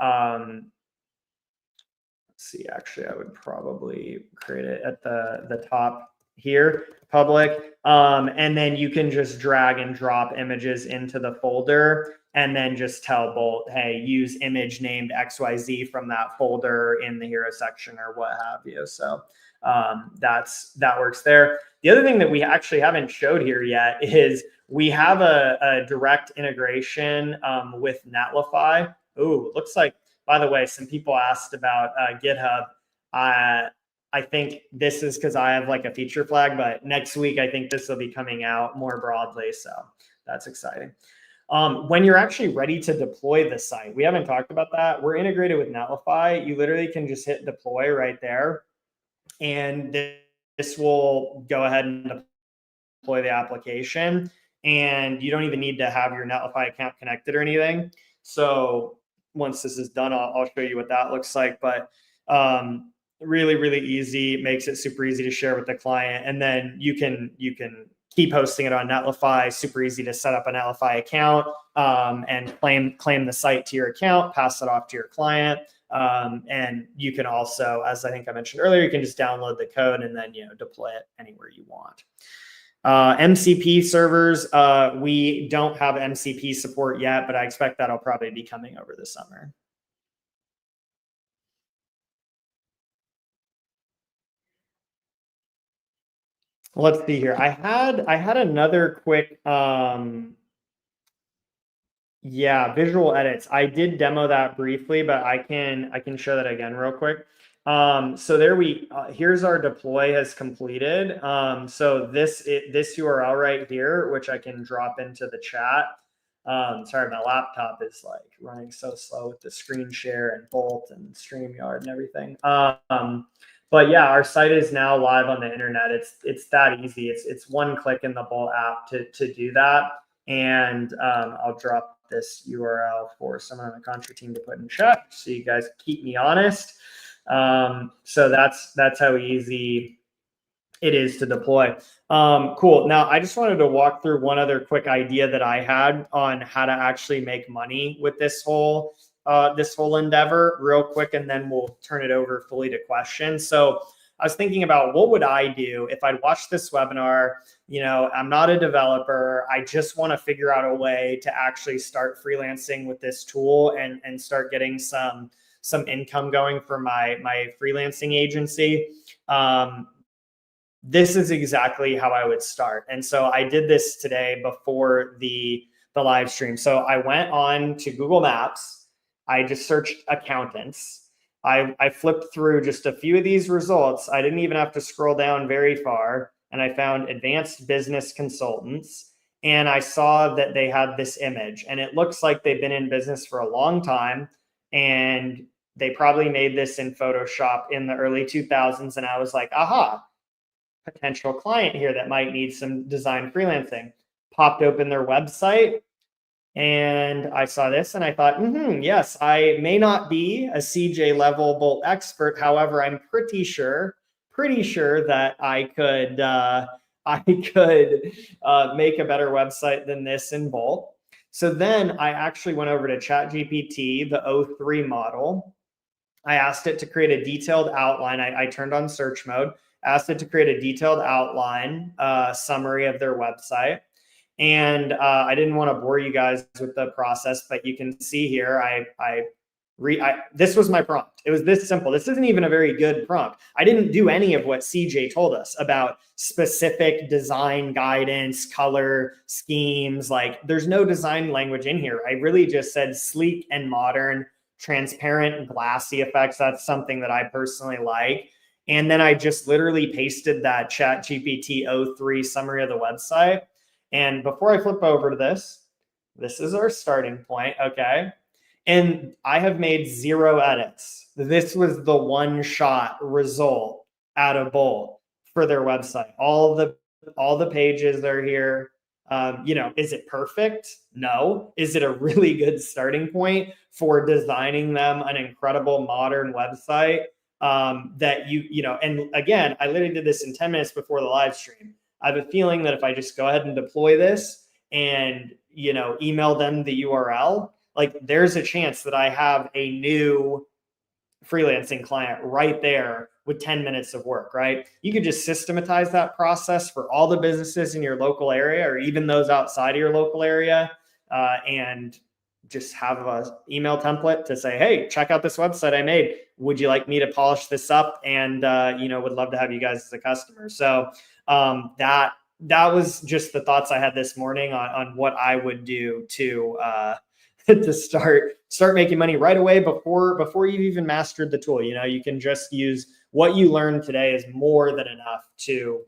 let's see, actually, I would probably create it at the top here, public. And then you can just drag and drop images into the folder, and then just tell Bolt, hey, use image named XYZ from that folder in the hero section or what have you. So that works there. The other thing that we actually haven't showed here yet is we have a direct integration with Netlify. Ooh, looks like, by the way, some people asked about GitHub. I think this is because I have like a feature flag, but next week, I think this will be coming out more broadly. So that's exciting. When you're actually ready to deploy the site, we haven't talked about that. We're integrated with Netlify. You literally can just hit deploy right there, and this will go ahead and deploy the application. And you don't even need to have your Netlify account connected or anything. So once this is done, I'll show you what that looks like. But really, really easy, makes it super easy to share with the client. And then you can keep hosting it on Netlify. Super easy to set up a Netlify account and claim the site to your account, pass it off to your client. And you can also, as I think I mentioned earlier, you can just download the code and then deploy it anywhere you want. MCP servers, we don't have MCP support yet, but I expect that'll probably be coming over the summer. Let's see here. I had another quick visual edits. I did demo that briefly, but I can show that again real quick. So there here's our deploy has completed. So this URL right here, which I can drop into the chat. Sorry, my laptop is like running so slow with the screen share and Bolt and StreamYard and everything. But yeah, our site is now live on the internet. It's that easy. It's one click in the Bolt app to do that. And I'll drop this URL for someone on the Contra team to put in chat, so you guys keep me honest. So that's how easy it is to deploy. Cool. Now, I just wanted to walk through one other quick idea that I had on how to actually make money with this whole endeavor real quick, and then we'll turn it over fully to questions. So I was thinking about what would I do if I'd watched this webinar. I'm not a developer. I just want to figure out a way to actually start freelancing with this tool and start getting some income going for my freelancing agency. This is exactly how I would start. And so I did this today before the live stream. So I went on to Google Maps. I just searched accountants. I flipped through just a few of these results. I didn't even have to scroll down very far. And I found advanced business consultants. And I saw that they had this image. And it looks like they've been in business for a long time. And they probably made this in Photoshop in the early 2000s. And I was like, aha, potential client here that might need some design freelancing. Popped open their website and I saw this and I thought, yes, I may not be a CJ level Bolt expert. However, I'm pretty sure that I could make a better website than this in Bolt. So then I actually went over to ChatGPT, the O3 model. I asked it to create a detailed outline. I turned on search mode, asked it to create a detailed outline summary of their website. And I didn't want to bore you guys with the process, but you can see here, this was my prompt. It was this simple. This isn't even a very good prompt. I didn't do any of what CJ told us about specific design guidance, color schemes. Like there's no design language in here. I really just said sleek and modern, transparent and glassy effects. That's something that I personally like. And then I just literally pasted that ChatGPT O3 summary of the website. And before I flip over to this is our starting point, okay? And I have made 0 edits. This was the one-shot result out of Bolt for their website. All the pages are here. Is it perfect? No. Is it a really good starting point for designing them an incredible modern website that and again, I literally did this in 10 minutes before the live stream. I have a feeling that if I just go ahead and deploy this and, email them the URL, like there's a chance that I have a new freelancing client right there with 10 minutes of work, right? You could just systematize that process for all the businesses in your local area or even those outside of your local area and just have an email template to say, hey, check out this website I made. Would you like me to polish this up? And, would love to have you guys as a customer. So that was just the thoughts I had this morning on what I would do to to start making money right away before you've even mastered the tool. You can just use what you learned today is more than enough to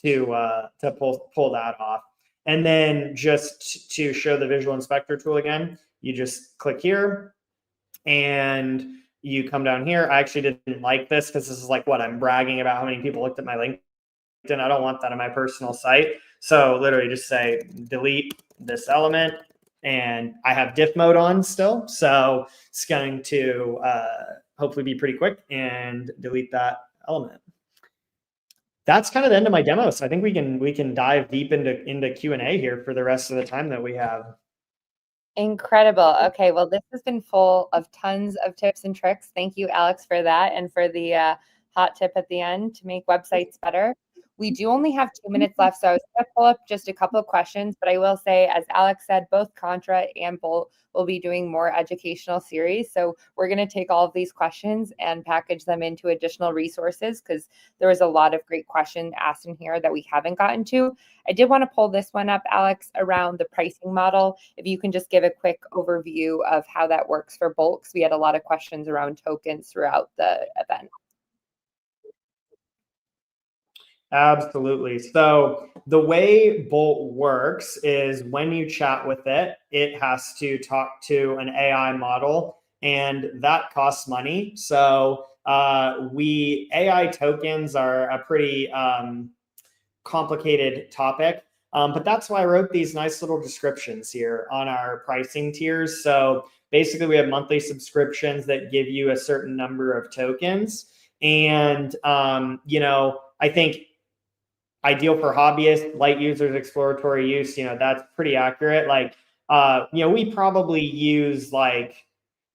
pull that off. And then just to show the visual inspector tool again, you just click here and you come down here. I actually didn't like this because this is like what I'm bragging about how many people looked at my LinkedIn. I don't want that on my personal site. So literally just say delete this element. And I have Diff Mode on still. So it's going to hopefully be pretty quick and delete that element. That's kind of the end of my demo. So I think we can dive deep into Q&A here for the rest of the time that we have. Incredible. Okay, well, this has been full of tons of tips and tricks. Thank you, Alex, for that and for the hot tip at the end to make websites better. We do only have 2 minutes left, so I was going to pull up just a couple of questions, but I will say, as Alex said, both Contra and Bolt will be doing more educational series. So we're going to take all of these questions and package them into additional resources because there was a lot of great questions asked in here that we haven't gotten to. I did want to pull this one up, Alex, around the pricing model. If you can just give a quick overview of how that works for Bolt, because we had a lot of questions around tokens throughout the event. Absolutely. So the way Bolt works is when you chat with it, it has to talk to an AI model, and that costs money. So AI tokens are a pretty complicated topic, but that's why I wrote these nice little descriptions here on our pricing tiers. So basically, we have monthly subscriptions that give you a certain number of tokens, and I think ideal for hobbyists, light users, exploratory use, that's pretty accurate. Like, we probably use like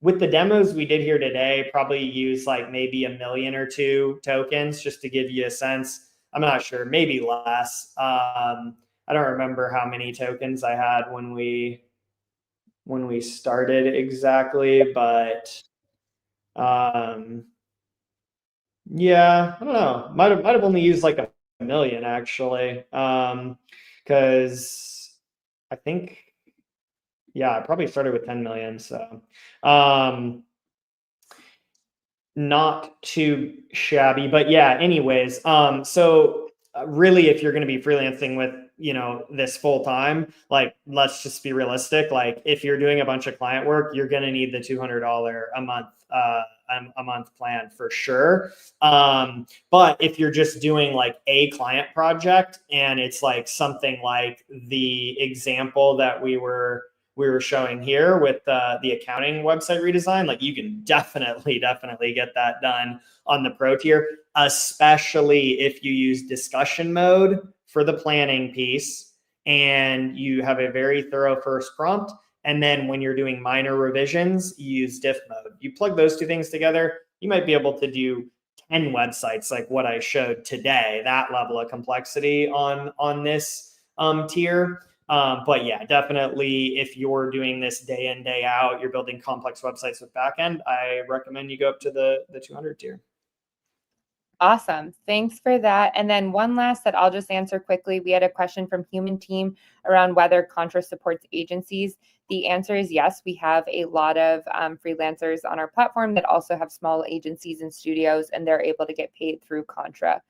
with the demos we did here today, probably use like maybe 1 million or 2 tokens just to give you a sense. I'm not sure, maybe less. I don't remember how many tokens I had when we started exactly, but yeah, I don't know. Might have only used like 1 million actually, because I think, yeah, I probably started with 10 million. So not too shabby, but yeah, anyways, so really, if you're going to be freelancing with, this full time, like, let's just be realistic. Like, if you're doing a bunch of client work, you're going to need the $200 a month plan for sure. But if you're just doing like a client project and it's like something like the example that we were showing here with the accounting website redesign, like, you can definitely get that done on the pro tier, especially if you use discussion mode for the planning piece and you have a very thorough first prompt. And then when you're doing minor revisions, you use Diff Mode. You plug those two things together, you might be able to do 10 websites like what I showed today, that level of complexity on this tier. But yeah, definitely, if you're doing this day in, day out, you're building complex websites with backend, I recommend you go up to the 200 tier. Awesome. Thanks for that. And then one last that I'll just answer quickly. We had a question from Human Team around whether Contra supports agencies. The answer is yes. We have a lot of freelancers on our platform that also have small agencies and studios, and they're able to get paid through Contra.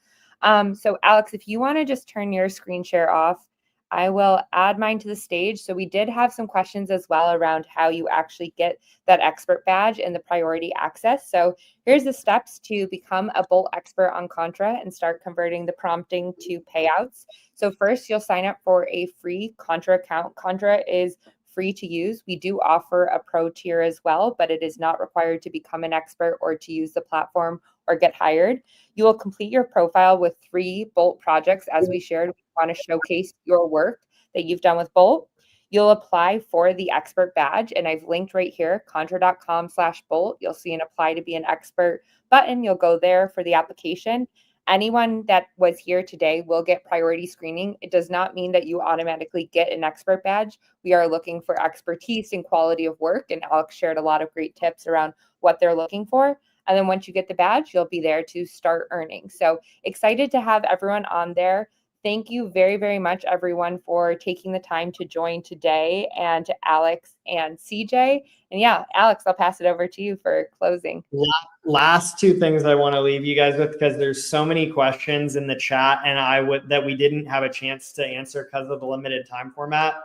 So Alex, if you want to just turn your screen share off, I will add mine to the stage. So we did have some questions as well around how you actually get that expert badge and the priority access. So here's the steps to become a Bolt expert on Contra and start converting the prompting to payouts. So first, you'll sign up for a free Contra account. Contra is free to use. We do offer a pro tier as well, but it is not required to become an expert or to use the platform or get hired. You will complete your profile with 3 Bolt projects. As we shared, we want to showcase your work that you've done with Bolt. You'll apply for the expert badge, and I've linked right here, contra.com/Bolt. You'll see an apply to be an expert button. You'll go there for the application. Anyone that was here today will get priority screening. It does not mean that you automatically get an expert badge. We are looking for expertise and quality of work, and Alex shared a lot of great tips around what they're looking for. And then once you get the badge, you'll be there to start earning. So excited to have everyone on there. Thank you very, very much, everyone, for taking the time to join today, and to Alex and CJ. And yeah, Alex, I'll pass it over to you for closing. Last 2 things I want to leave you guys with, because there's so many questions in the chat and that we didn't have a chance to answer because of the limited time format.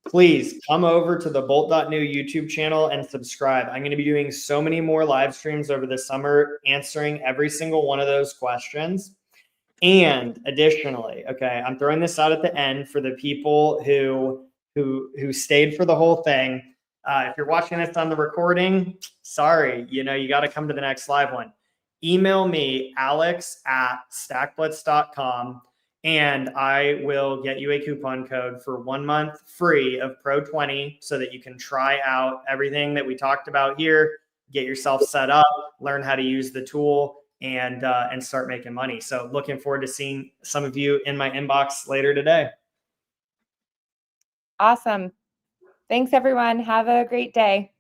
Please come over to the Bolt.new YouTube channel and subscribe. I'm going to be doing so many more live streams over the summer, answering every single one of those questions. And additionally, okay, I'm throwing this out at the end for the people who stayed for the whole thing. If you're watching this on the recording, sorry, you got to come to the next live one. Email me, alex@stackblitz.com, and I will get you a coupon code for 1 month free of Pro 20 so that you can try out everything that we talked about here, get yourself set up, learn how to use the tool, and start making money. So looking forward to seeing some of you in my inbox later today. Awesome. Thanks, everyone. Have a great day.